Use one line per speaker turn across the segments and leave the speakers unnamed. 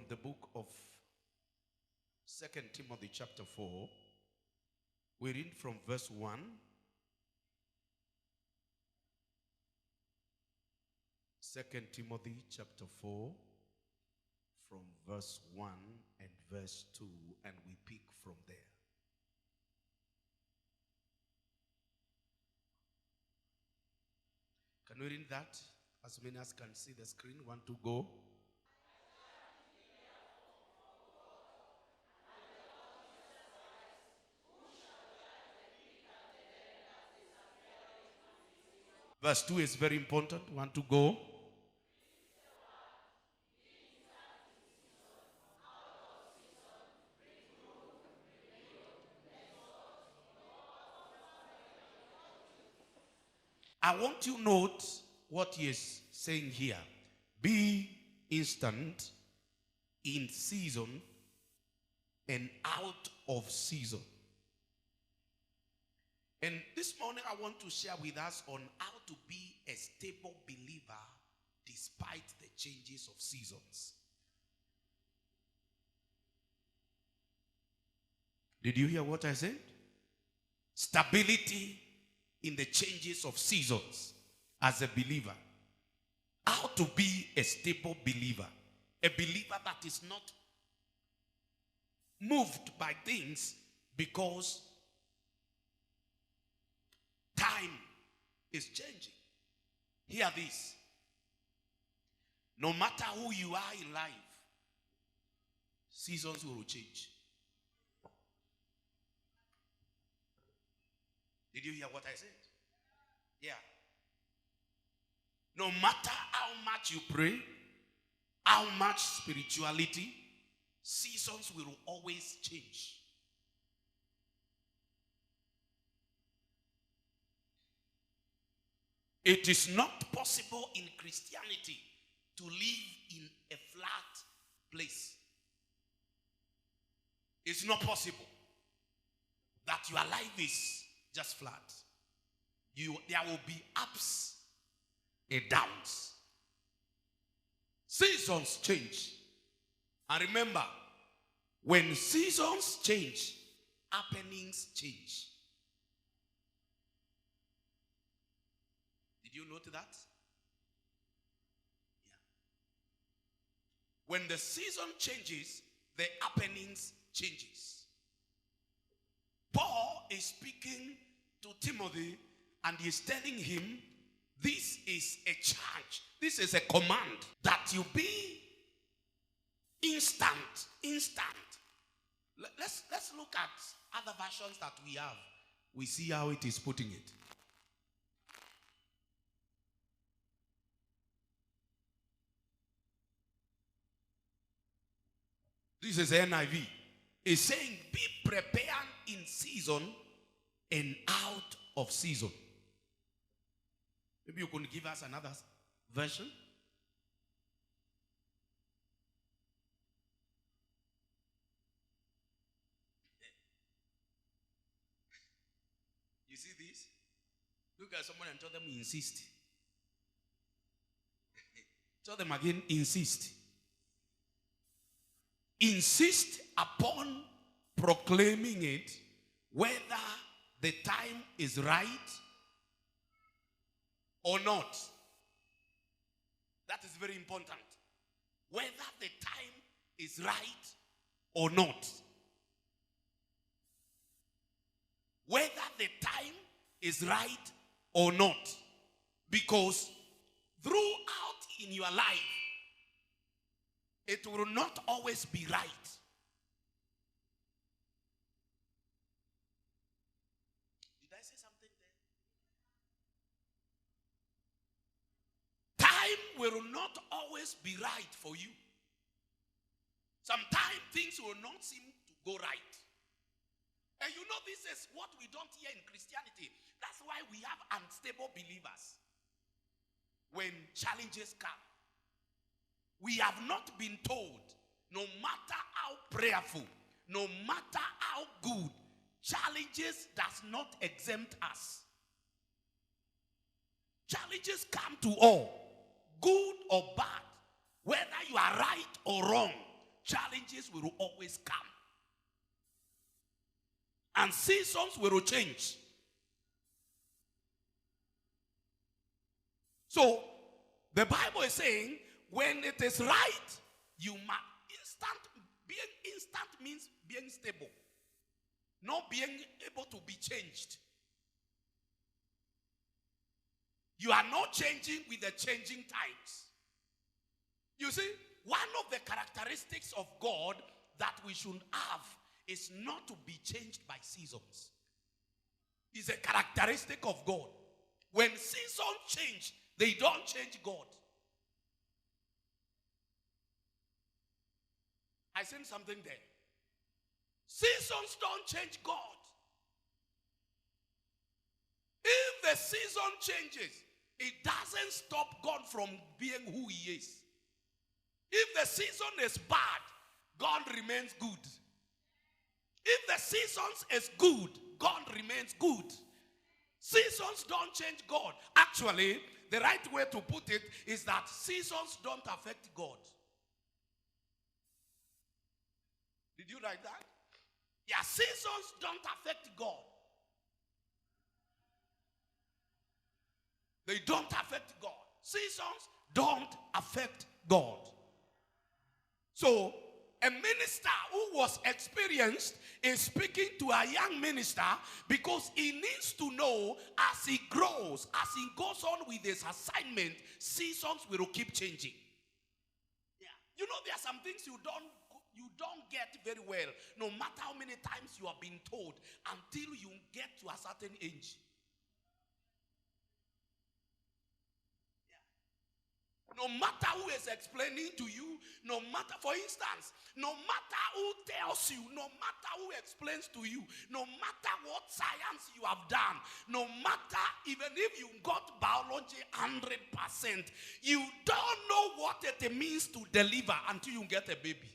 from the book of 2 Timothy chapter 4. We read from verse 1. 2 Timothy chapter 4 from verse 1 and verse 2, and we pick from there. Can we read that? As many as can see the screen, want to go? Verse 2 is very important. Want to go? I want you to note what he is saying here. Be instant, in season, and out of season. And this morning I want to share with us on how to be a stable believer despite the changes of seasons. Did you hear what I said? Stability in the changes of seasons as a believer. How to be a stable believer. A believer that is not moved by things because time is changing. Hear this. No matter who you are in life, seasons will change. Did you hear what I said? Yeah. No matter how much you pray, how much spirituality, seasons will always change. It is not possible in Christianity to live in a flat place. It's not possible that your life is just flat. There will be ups and downs. Seasons change. And remember, when seasons change, happenings change. Did you note that? Yeah. When the season changes, the happenings changes. Paul is speaking to Timothy and he's telling him this is a charge. This is a command that you be instant. Let's look at other versions that we have. We see how it is putting it. This is NIV. It's saying be prepared in season and out of season. Maybe you can give us another version. You see this? Look at someone and tell them insist. Tell them again, insist. Insist upon proclaiming it whether the time is right or not. That is very important. Whether the time is right or not. Whether the time is right or not. Because throughout in your life, it will not always be right. Did I say something there? Time will not always be right for you. Sometimes things will not seem to go right. And you know, this is what we don't hear in Christianity. That's why we have unstable believers. When challenges come, we have not been told, no matter how prayerful, no matter how good, challenges does not exempt us. Challenges come to all, good or bad, whether you are right or wrong. challenges will always come. And seasons will change. So, the Bible is saying, when it is right, you must being instant means being stable, not being able to be changed. You are not changing with the changing times. You see, one of the characteristics of God that we should have is not to be changed by seasons. It's a characteristic of God. When seasons change, they don't change God. I said something there. Seasons don't change God. If the season changes, it doesn't stop God from being who he is. If the season is bad, God remains good. If the seasons is good, God remains good. Seasons don't change God. Actually, the right way to put it is that seasons don't affect God. Did you write that? Yeah, seasons don't affect God. They don't affect God. Seasons don't affect God. So, a minister who was experienced is speaking to a young minister because he needs to know as he grows, as he goes on with his assignment, seasons will keep changing. Yeah. You know, there are some things you don't get very well, no matter how many times you have been told, until you get to a certain age. No matter who is explaining to you, no matter, for instance, no matter who tells you, no matter who explains to you, no matter what science you have done, no matter, even if you got biology 100%, you don't know what it means to deliver until you get a baby.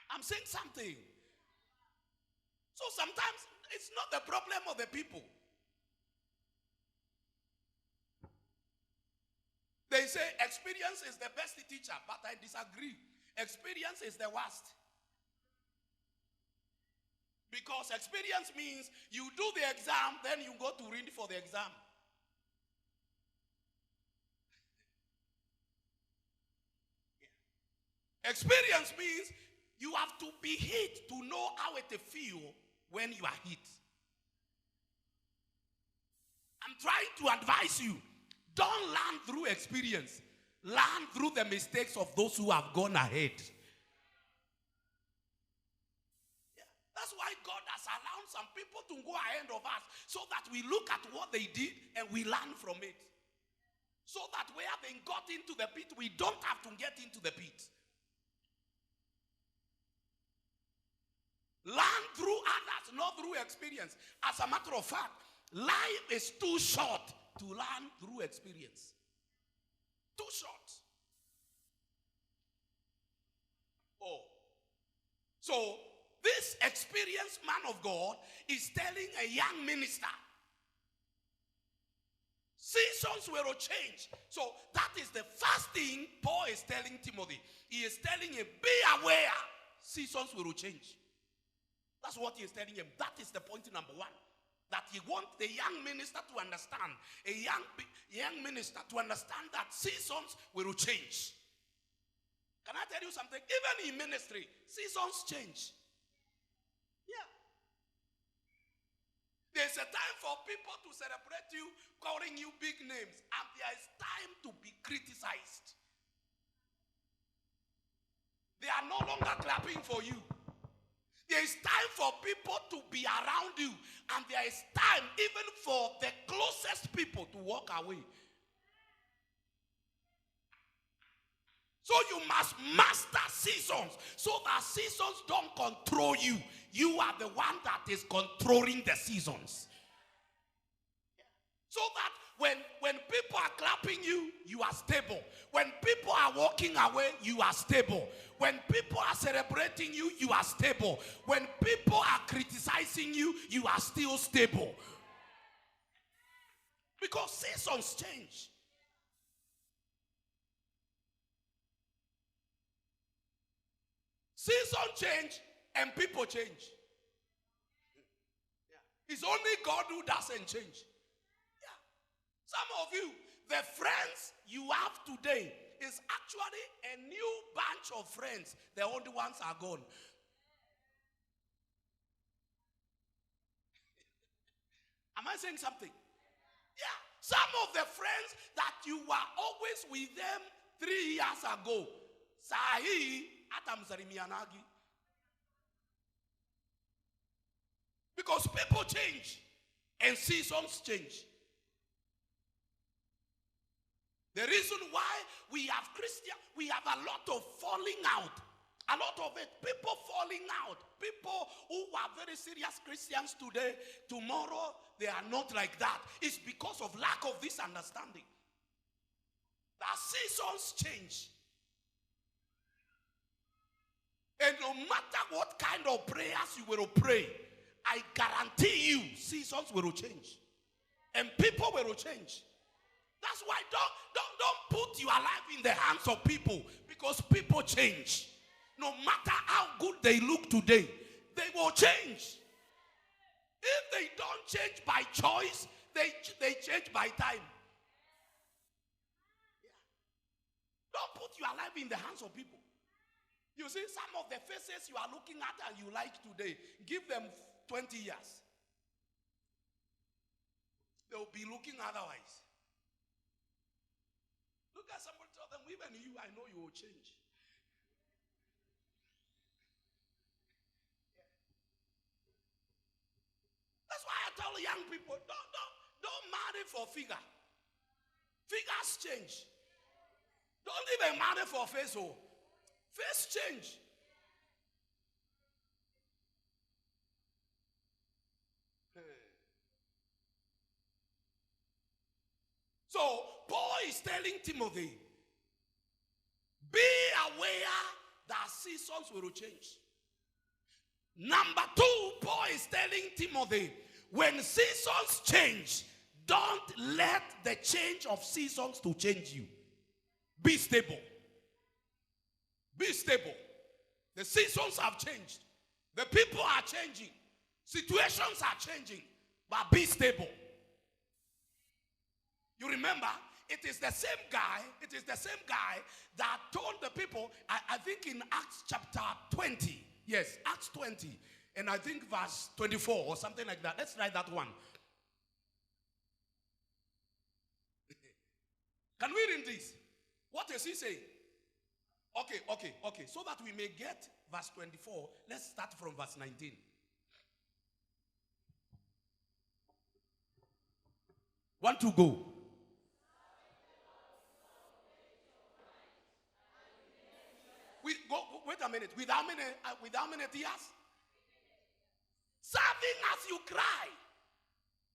I'm saying something. So sometimes it's not the problem of the people. They say experience is the best teacher, but I disagree. Experience is the worst. Because experience means you do the exam, then you go to read for the exam. Yeah. Experience means you have to be hit to know how it feels when you are hit. I'm trying to advise you. Don't learn through experience. Learn through the mistakes of those who have gone ahead. Yeah. That's why God has allowed some people to go ahead of us so that we look at what they did and we learn from it. So that where they got into the pit, we don't have to get into the pit. Learn through others, not through experience. As a matter of fact, life is too short to learn through experience. Too short. Oh. So, this experienced man of God is telling a young minister, seasons will change. So, that is the first thing Paul is telling Timothy. He is telling him, be aware, seasons will change. That's what he is telling him. That is the point number one. That he wants the young minister to understand, a young minister to understand that seasons will change. Can I tell you something? Even in ministry, seasons change. Yeah. There's a time for people to celebrate you, calling you big names, and there is time to be criticized. They are no longer clapping for you. There is time for people to be around you, and there is time even for the closest people to walk away. So you must master seasons so that seasons don't control you. You are the one that is controlling the seasons. So that when people are clapping you, you are stable. When people are walking away, you are stable. When people are celebrating you, you are stable. When people are criticizing you, you are still stable. Because seasons change. Season change and people change. Yeah. It's only God who doesn't change. Yeah. Some of you, the friends you have today is actually a new bunch of friends. The old ones are gone. Am I saying something? Yeah. Some of the friends that you were always with them 3 years ago, Sahi Atam Zarimianagi. Because people change and seasons change. The reason why we have we have a lot of falling out. A lot of it, people falling out. People who are very serious Christians today, tomorrow they are not like that. It's because of lack of this understanding. The seasons change. And no matter what kind of prayers you will pray, I guarantee you seasons will change. And people will change. That's why don't put your life in the hands of people, because people change. No matter how good they look today, they will change. If they don't change by choice, they change by time. Yeah. Don't put your life in the hands of people. You see, some of the faces you are looking at and you like today, give them 20 years. They will be looking otherwise. Look at somebody, tell them, even you, I know you will change. That's why I tell young people, don't marry for figure. Figures change. Don't even marry for face. Oh, face change. So Paul is telling Timothy, be aware that seasons will change. Number 2, Paul is telling Timothy, when seasons change, don't let the change of seasons to change you. Be stable. Be stable. The seasons have changed. The people are changing. Situations are changing. But be stable. You remember, it is the same guy that told the people, I think in Acts chapter 20. Yes, Acts 20. And I think verse 24 or something like that. Let's write that one. Can we read this? What is he saying? Okay. So that we may get verse 24, let's start from verse 19. Want to go? Wait a minute. With how many tears? Serving as you cry.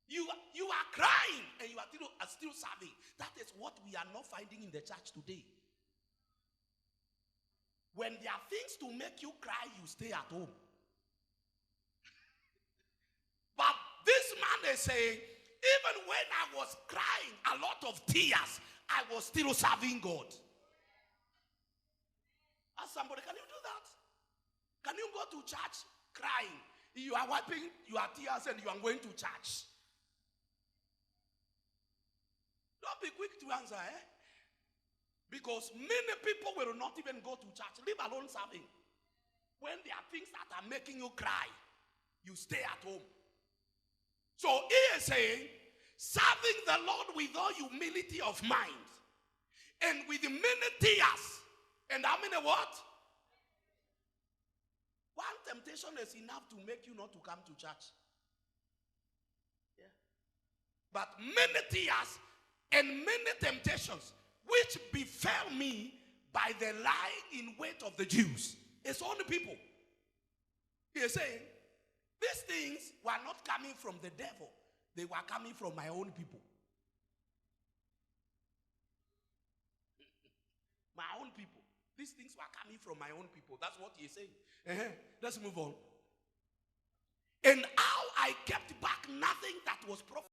You are crying and you are still serving. That is what we are not finding in the church today. When there are things to make you cry, you stay at home. But this man is saying, even when I was crying a lot of tears, I was still serving God. Ask somebody, can you do that? Can you go to church crying? You are wiping your tears and you are going to church. Don't be quick to answer, Because many people will not even go to church, leave alone serving. When there are things that are making you cry, you stay at home. So he is saying, serving the Lord with all humility of mind and with many tears. And how many what? One temptation is enough to make you not to come to church. Yeah. But many tears and many temptations which befell me by the lying in wait of the Jews. It's only people. He is saying, these things were not coming from the devil. They were coming from my own people. My own people. These things were coming from my own people. That's what he's saying. Let's move on. And how I kept back nothing that was profitable